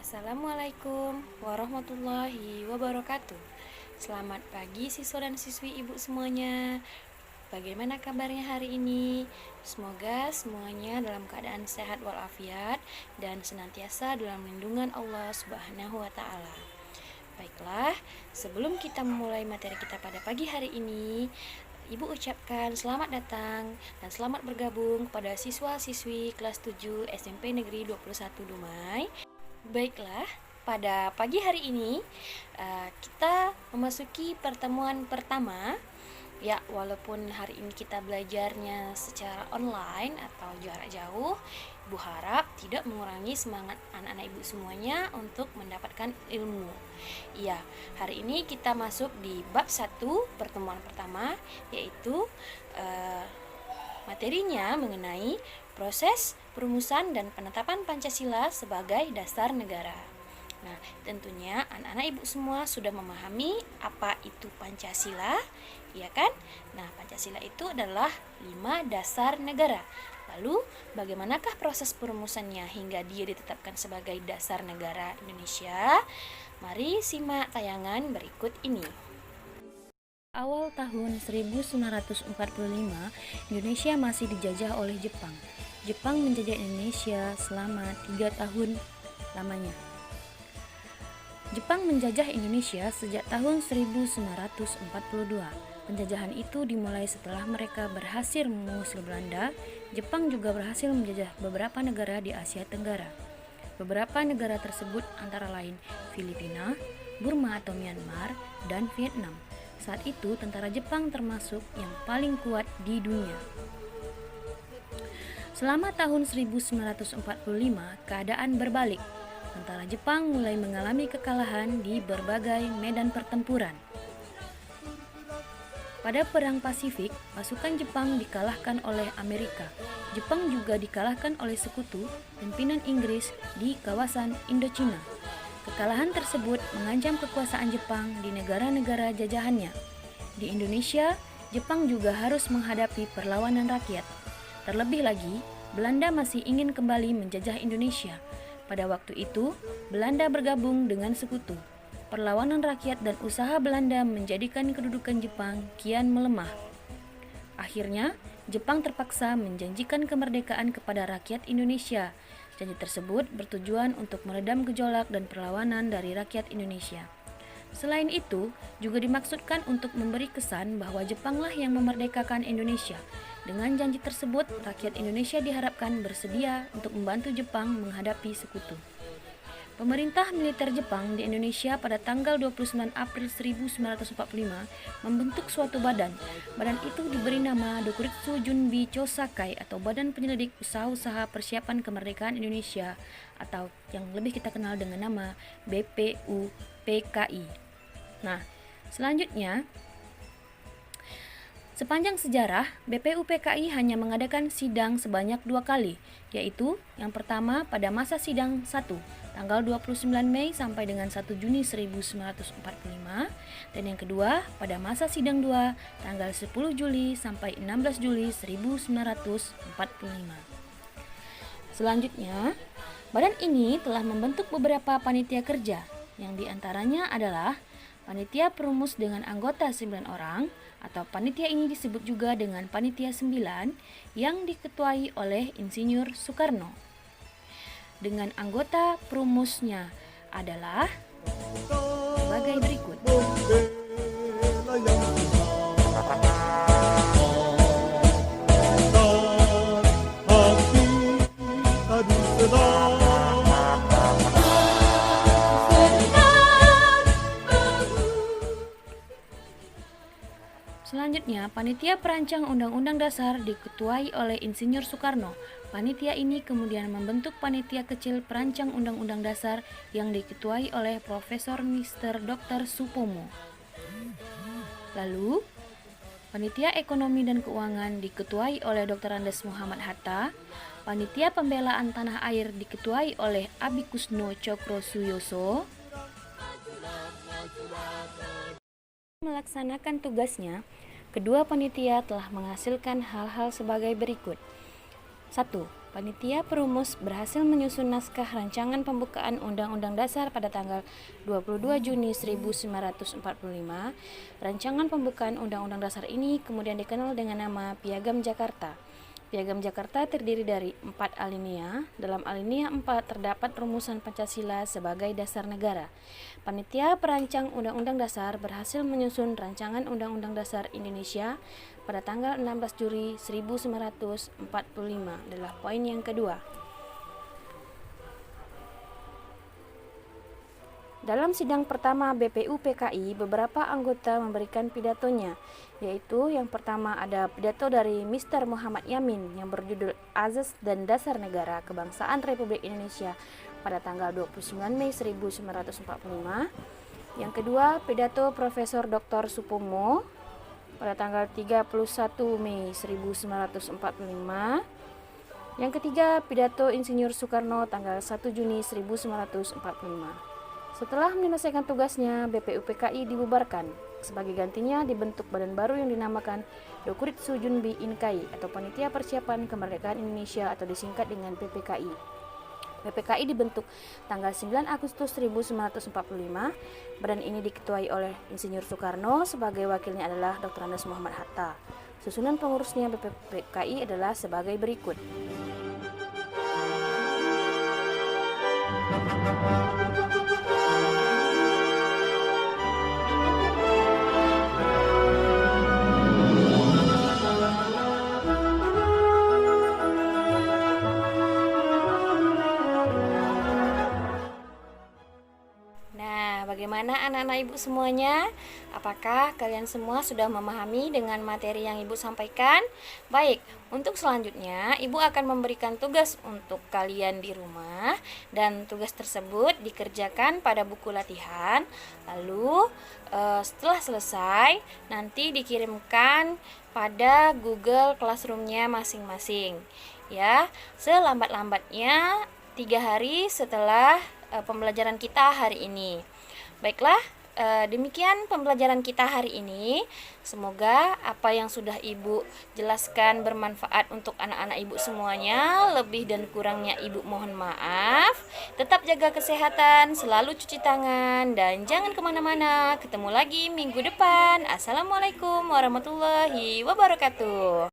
Assalamualaikum warahmatullahi wabarakatuh. Selamat pagi siswa dan siswi ibu semuanya. Bagaimana kabarnya hari ini? Semoga semuanya dalam keadaan sehat walafiat dan senantiasa dalam lindungan Allah Subhanahu wa taala. Baiklah, sebelum kita memulai materi kita pada pagi hari ini, Ibu ucapkan selamat datang dan selamat bergabung kepada siswa-siswi kelas 7 SMP Negeri 21 Dumai. Baiklah, pada pagi hari ini kita memasuki pertemuan pertama. Ya, walaupun hari ini kita belajarnya secara online atau jarak jauh, Ibu harap tidak mengurangi semangat anak-anak Ibu semuanya untuk mendapatkan ilmu. Iya, hari ini kita masuk di bab 1 pertemuan pertama, yaitu materinya mengenai proses perumusan dan penetapan Pancasila sebagai dasar negara. Nah, tentunya anak-anak Ibu semua sudah memahami apa itu Pancasila, ya kan? Nah, Pancasila itu adalah 5 dasar negara. Lalu, bagaimanakah proses perumusannya hingga dia ditetapkan sebagai dasar negara Indonesia? Mari simak tayangan berikut ini. Awal tahun 1945, Indonesia masih dijajah oleh Jepang. Jepang menjajah Indonesia selama 3 tahun lamanya. Jepang menjajah Indonesia sejak tahun 1942. Penjajahan itu dimulai setelah mereka berhasil mengusir Belanda. Jepang juga berhasil menjajah beberapa negara di Asia Tenggara. Beberapa negara tersebut antara lain Filipina, Burma atau Myanmar, dan Vietnam. Saat itu tentara Jepang termasuk yang paling kuat di dunia. Selama tahun 1945, keadaan berbalik. Tentara Jepang mulai mengalami kekalahan di berbagai medan pertempuran. Pada Perang Pasifik, pasukan Jepang dikalahkan oleh Amerika. Jepang juga dikalahkan oleh sekutu pimpinan Inggris di kawasan Indochina. Kekalahan tersebut mengancam kekuasaan Jepang di negara-negara jajahannya. Di Indonesia, Jepang juga harus menghadapi perlawanan rakyat. Terlebih lagi, Belanda masih ingin kembali menjajah Indonesia. Pada waktu itu, Belanda bergabung dengan sekutu. Perlawanan rakyat dan usaha Belanda menjadikan kedudukan Jepang kian melemah. Akhirnya, Jepang terpaksa menjanjikan kemerdekaan kepada rakyat Indonesia. Janji tersebut bertujuan untuk meredam gejolak dan perlawanan dari rakyat Indonesia. Selain itu, juga dimaksudkan untuk memberi kesan bahwa Jepanglah yang memerdekakan Indonesia. Dengan janji tersebut, rakyat Indonesia diharapkan bersedia untuk membantu Jepang menghadapi sekutu. Pemerintah militer Jepang di Indonesia pada tanggal 29 April 1945 membentuk suatu badan. Badan itu diberi nama Dokuritsu Junbi Chosakai atau Badan Penyelidik Usaha-Usaha Persiapan Kemerdekaan Indonesia atau yang lebih kita kenal dengan nama BPUPKI. Nah, selanjutnya sepanjang sejarah, BPUPKI hanya mengadakan sidang sebanyak 2 kali, yaitu yang pertama pada masa sidang 1, tanggal 29 Mei sampai dengan 1 Juni 1945, dan yang kedua pada masa sidang 2, tanggal 10 Juli sampai 16 Juli 1945. Selanjutnya, badan ini telah membentuk beberapa panitia kerja, yang diantaranya adalah panitia perumus dengan anggota 9 orang, atau panitia ini disebut juga dengan panitia 9 yang diketuai oleh Insinyur Soekarno. Dengan anggota perumusnya adalah sebagai berikut. Selanjutnya, Panitia Perancang Undang-Undang Dasar diketuai oleh Insinyur Soekarno. Panitia ini kemudian membentuk Panitia Kecil Perancang Undang-Undang Dasar yang diketuai oleh Profesor Mr. Dr. Supomo. Lalu, Panitia Ekonomi dan Keuangan diketuai oleh Dr. Andes Muhammad Hatta. Panitia Pembelaan Tanah Air diketuai oleh Abikusno Cokro Suyoso. Melaksanakan tugasnya, kedua panitia telah menghasilkan hal-hal sebagai berikut. 1. Panitia perumus berhasil menyusun naskah rancangan pembukaan Undang-Undang Dasar pada tanggal 22 Juni 1945. Rancangan pembukaan Undang-Undang Dasar ini kemudian dikenal dengan nama Piagam Jakarta. Piagam Jakarta terdiri dari 4 alinea. Dalam alinea 4 terdapat rumusan Pancasila sebagai dasar negara. Panitia perancang Undang-Undang Dasar berhasil menyusun rancangan Undang-Undang Dasar Indonesia pada tanggal 16 Juli 1945 adalah poin yang kedua. Dalam sidang pertama BPUPKI, beberapa anggota memberikan pidatonya, yaitu yang pertama ada pidato dari Mr. Muhammad Yamin yang berjudul Azas dan Dasar Negara Kebangsaan Republik Indonesia pada tanggal 29 Mei 1945. Yang kedua, pidato Profesor Dr. Supomo pada tanggal 31 Mei 1945. Yang ketiga, pidato Insinyur Soekarno tanggal 1 Juni 1945. Setelah menyelesaikan tugasnya, BPUPKI dibubarkan. Sebagai gantinya dibentuk badan baru yang dinamakan Dokuritsu Junbi Inkai atau Panitia Persiapan Kemerdekaan Indonesia atau disingkat dengan PPKI. PPKI dibentuk tanggal 9 Agustus 1945. Badan ini diketuai oleh Insinyur Soekarno, sebagai wakilnya adalah Dr. Andes Muhammad Hatta. Susunan pengurusnya BPPKI adalah sebagai berikut. Bagaimana anak-anak ibu semuanya? Apakah kalian semua sudah memahami dengan materi yang ibu sampaikan? Baik, untuk selanjutnya ibu akan memberikan tugas untuk kalian di rumah, dan tugas tersebut dikerjakan pada buku latihan. Lalu setelah selesai nanti dikirimkan pada Google Classroom-nya masing-masing. Ya, selambat-lambatnya 3 hari setelah pembelajaran kita hari ini. Baiklah, demikian pembelajaran kita hari ini. Semoga apa yang sudah ibu jelaskan bermanfaat untuk anak-anak ibu semuanya. Lebih dan kurangnya ibu mohon maaf. Tetap jaga kesehatan, selalu cuci tangan, dan jangan kemana-mana. Ketemu lagi minggu depan. Assalamualaikum warahmatullahi wabarakatuh.